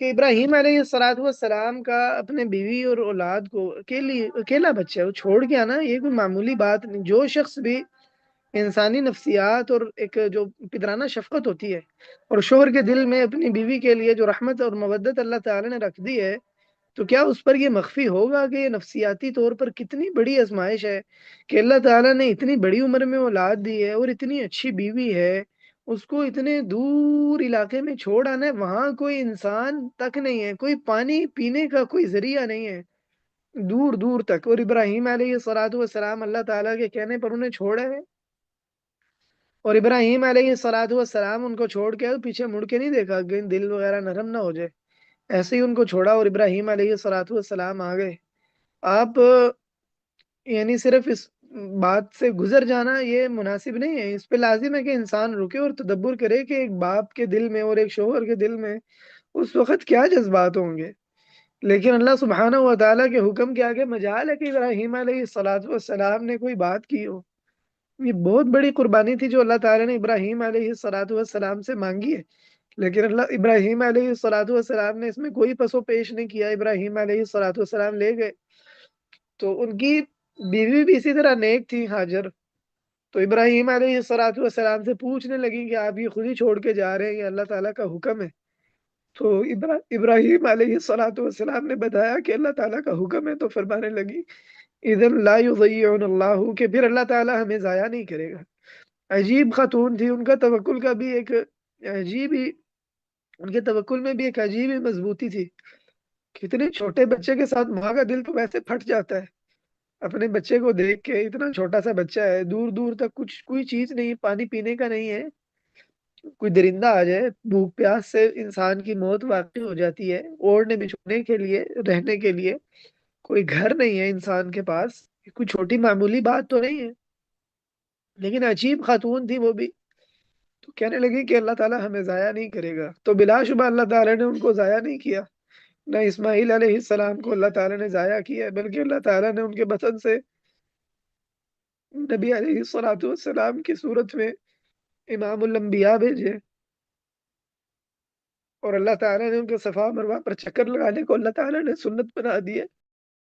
کہ ابراہیم علیہ السلام کا اپنے بیوی اور اولاد کو اکیلا بچہ ہے وہ چھوڑ کے آنا، یہ کوئی معمولی بات نہیں۔ جو شخص بھی انسانی نفسیات اور ایک جو پدرانہ شفقت ہوتی ہے اور شوہر کے دل میں اپنی بیوی کے لیے جو رحمت اور مودت اللہ تعالی نے رکھ دی ہے، تو کیا اس پر یہ مخفی ہوگا کہ یہ نفسیاتی طور پر کتنی بڑی آزمائش ہے کہ اللہ تعالیٰ نے اتنی بڑی عمر میں اولاد دی ہے اور اتنی اچھی بیوی ہے، اس کو اتنے دور علاقے میں چھوڑ آنا ہے، وہاں کوئی انسان تک نہیں ہے، کوئی پانی پینے کا کوئی ذریعہ نہیں ہے دور دور تک، اور ابراہیم علیہ السلام اللہ تعالیٰ کے کہنے پر انہیں چھوڑے ہیں، اور ابراہیم علیہ السلام ان کو چھوڑ کے پیچھے مڑ کے نہیں دیکھا کہ دل وغیرہ نرم نہ ہو جائے، ایسے ہی ان کو چھوڑا اور ابراہیم علیہ السلام آ گئے۔ آپ یعنی صرف اس بات سے گزر جانا یہ مناسب نہیں ہے، اس پہ لازم ہے کہ انسان رکے اور تدبر کرے کہ ایک باپ کے دل میں اور ایک شوہر کے دل میں اس وقت کیا جذبات ہوں گے۔ لیکن اللہ سبحانہ و تعالیٰ کے حکم کے آگے مجال ہے کہ ابراہیم علیہ السلام نے کوئی بات کی ہو، یہ بہت بڑی قربانی تھی جو اللہ تعالیٰ نے ابراہیم علیہ السلام سے مانگی ہے، لیکن اللہ ابراہیم علیہ السلام نے اس میں کوئی پس و پیش نہیں کیا، ابراہیم علیہ السلام لے گئے۔ تو ان کی بیوی بھی اسی طرح نیک تھی، ہاجر، تو ابراہیم علیہ السلام سے پوچھنے لگی کہ آپ یہ خود ہی چھوڑ کے جا رہے ہیں، یہ اللہ تعالیٰ کا حکم ہے؟ تو ابراہیم علیہ السلام نے بتایا کہ اللہ تعالیٰ کا حکم ہے، تو فرمانے لگی اذن لا یضیعن اللہ، کہ پھر اللہ تعالیٰ ہمیں ضائع نہیں کرے گا۔ عجیب خاتون تھی، ان کا توکل کا بھی ایک عجیب ہی، ان کے توکل میں بھی ایک عجیب ہی مضبوطی تھی۔ کتنے چھوٹے بچے کے ساتھ ماں کا دل تو ویسے پھٹ جاتا ہے اپنے بچے کو دیکھ کے، اتنا چھوٹا سا بچہ ہے، دور دور تک کچھ کوئی چیز نہیں، پانی پینے کا نہیں ہے، کوئی درندہ آ جائے بھوک پیاس سے انسان کی موت واقع ہو جاتی ہے، اوڑھنے بچھونے کے لیے رہنے کے لیے کوئی گھر نہیں ہے انسان کے پاس، کوئی چھوٹی معمولی بات تو نہیں ہے، لیکن عجیب خاتون تھی وہ بھی۔ تو کہنے لگی کہ اللہ تعالیٰ ہمیں ضائع نہیں کرے گا، تو بلا شبہ اللہ تعالیٰ نے ان کو ضائع نہیں کیا، نہ اسماعیل علیہ السلام کو اللہ تعالیٰ نے ضائع کیا ہے، بلکہ اللہ تعالیٰ نے ان کے بطن سے نبی علیہ السلام کی صورت میں امام الانبیاء بھیجے، اور اللہ تعالیٰ نے ان کے صفا مروہ پر چکر لگانے کو اللہ تعالیٰ نے سنت بنا دی ہے۔